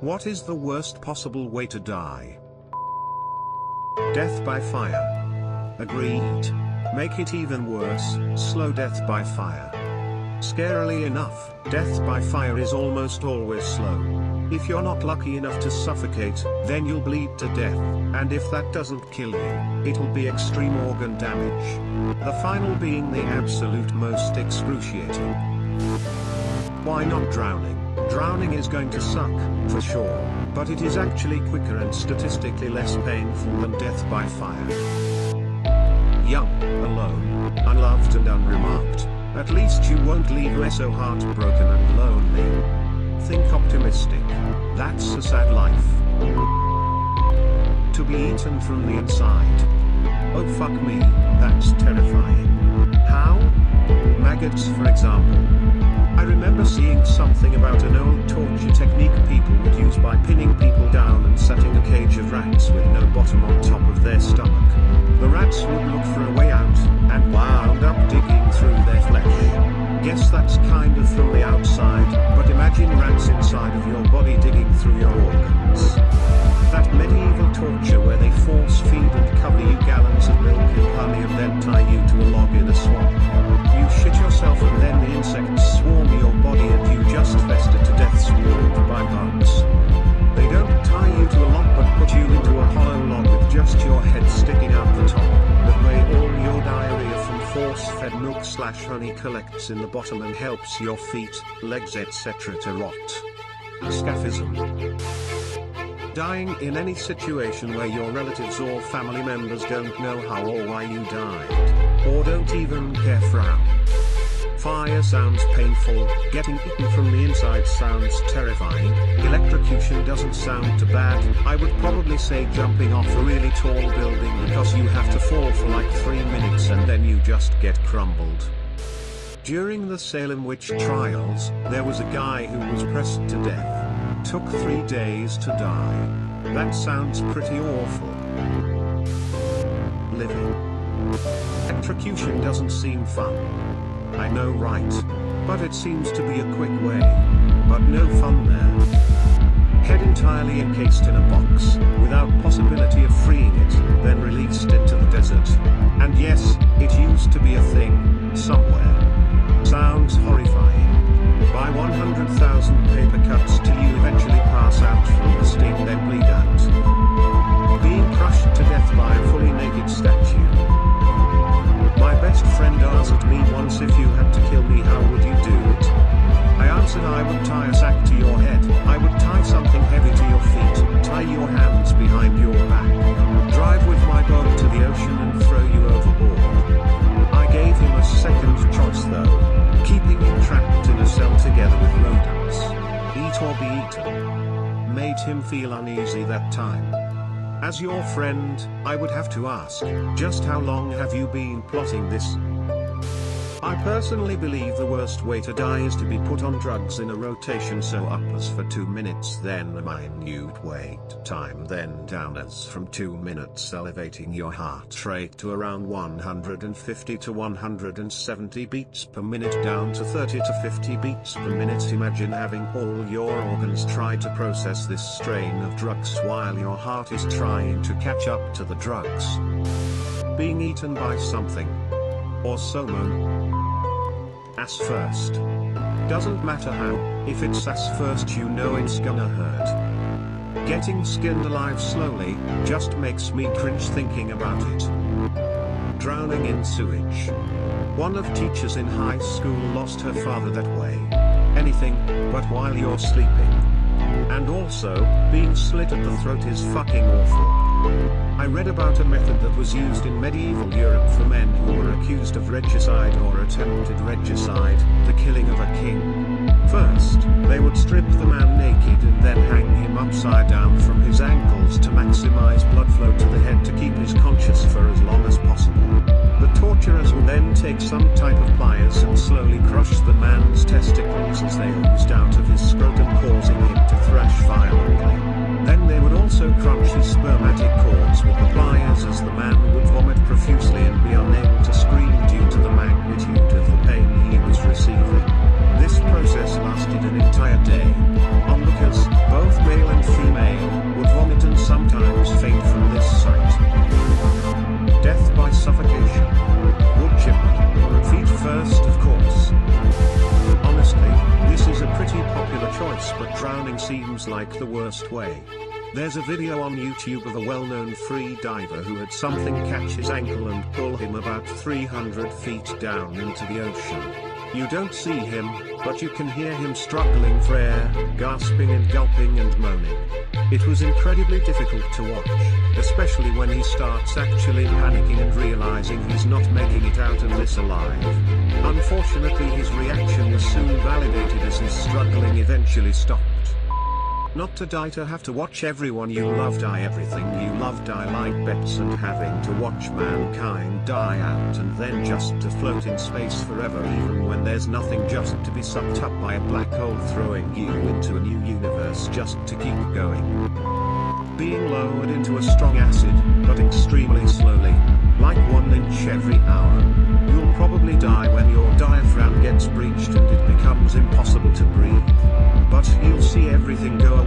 What is the worst possible way to die? Death by fire. Agreed. Make it even worse, slow death by fire. Scarily enough, death by fire is almost always slow. If you're not lucky enough to suffocate, then you'll bleed to death, and if that doesn't kill you, it'll be extreme organ damage. The final being the absolute most excruciating. Why not drowning? Drowning is going to suck, for sure, but it is actually quicker and statistically less painful than death by fire. Young, alone, unloved and unremarked, at least you won't leave so heartbroken and lonely. Think optimistic. That's a sad life. To be eaten from the inside. Oh fuck me, that's terrifying. How? Maggots, for example. I remember seeing something about an old torture technique people would use by pinning people down and setting a cage of rats with no bottom on top of their stomach. The rats would look for a way out, and wound up digging through their flesh. Guess that's kind of from the outside, but imagine rats inside of your body digging through your organs. That medieval torture where they force feed and cover you gallons of milk and honey and then tie you to a log in a swamp. You shit yourself and then the insects swarm your body and you just fester to death swarmed by bugs. They don't tie you to a log but put you into a hollow log with just your head sticking out the top. That way all your diarrhea from force-fed milk/honey collects in the bottom and helps your feet, legs etc. to rot. Scaphism. Dying in any situation where your relatives or family members don't know how or why you died, or don't even care frown. Fire sounds painful, getting eaten from the inside sounds terrifying, electrocution doesn't sound too bad. I would probably say jumping off a really tall building because you have to fall for like 3 minutes and then you just get crumbled. During the Salem witch trials, there was a guy who was pressed to death. Took 3 days to die. That sounds pretty awful. Living. Electrocution doesn't seem fun. I know, right? But it seems to be a quick way. But no fun there. Head entirely encased in a box, without possibility of freeing it, then released into the desert. And yes, it used to be a thing, somewhere. Sounds horrifying. Buy 100,000 paper cuts till you eventually pass out from the sting then bleed out. Being crushed to death by a fully naked statue. My best friend asked me once, if you had to kill me how would you do it? I answered I would tie a sack to your head, I would tie something heavy to your feet, tie your hands behind your back, drive with my boat to the ocean and throw you overboard. I gave him a second choice though, keeping him trapped in a cell together with rodents. Eat or be eaten. Made him feel uneasy that time. As your friend, I would have to ask, just how long have you been plotting this? I personally believe the worst way to die is to be put on drugs in a rotation so uppers for 2 minutes, then a minute wait time, then downers from 2 minutes, elevating your heart rate to around 150 to 170 beats per minute down to 30 to 50 beats per minute. Imagine having all your organs try to process this strain of drugs while your heart is trying to catch up to the drugs. Being eaten by something. Or someone. Ass first. Doesn't matter how, if it's ass first you know it's gonna hurt. Getting skinned alive slowly, just makes me cringe thinking about it. Drowning in sewage. One of teachers in high school lost her father that way. Anything, but while you're sleeping. And also, being slit at the throat is fucking awful. I read about a method that was used in medieval Europe for men who were accused of regicide or attempted regicide, the killing of a king. First, they would strip the man naked and then hang him upside down from his ankles to maximize blood flow to the head to keep his conscious for as long as possible. The torturers would then take some type of pliers and slowly crush the man's testicles as they oozed out of his scrotum, causing him to thrash violently. Then they would also crunch his spermatic cords with the pliers as the man would vomit profusely and be unable to scream due to the magnitude of the pain he was receiving. This process lasted an entire day. Onlookers, both male seems like the worst way. There's a video on YouTube of a well-known free diver who had something catch his ankle and pull him about 300 feet down into the ocean. You don't see him, but you can hear him struggling for air, gasping and gulping and moaning. It was incredibly difficult to watch, especially when he starts actually panicking and realizing he's not making it out of this alive. Unfortunately, his reaction was soon validated as his struggling eventually stopped. Not to die to have to watch everyone you love die, everything you love die, like pets, and having to watch mankind die out and then just to float in space forever, even when there's nothing, just to be sucked up by a black hole throwing you into a new universe just to keep going. Being lowered into a strong acid, but extremely slowly, like 1 inch every hour. You'll probably die when your diaphragm gets breached and it becomes impossible to breathe. But you'll see everything go away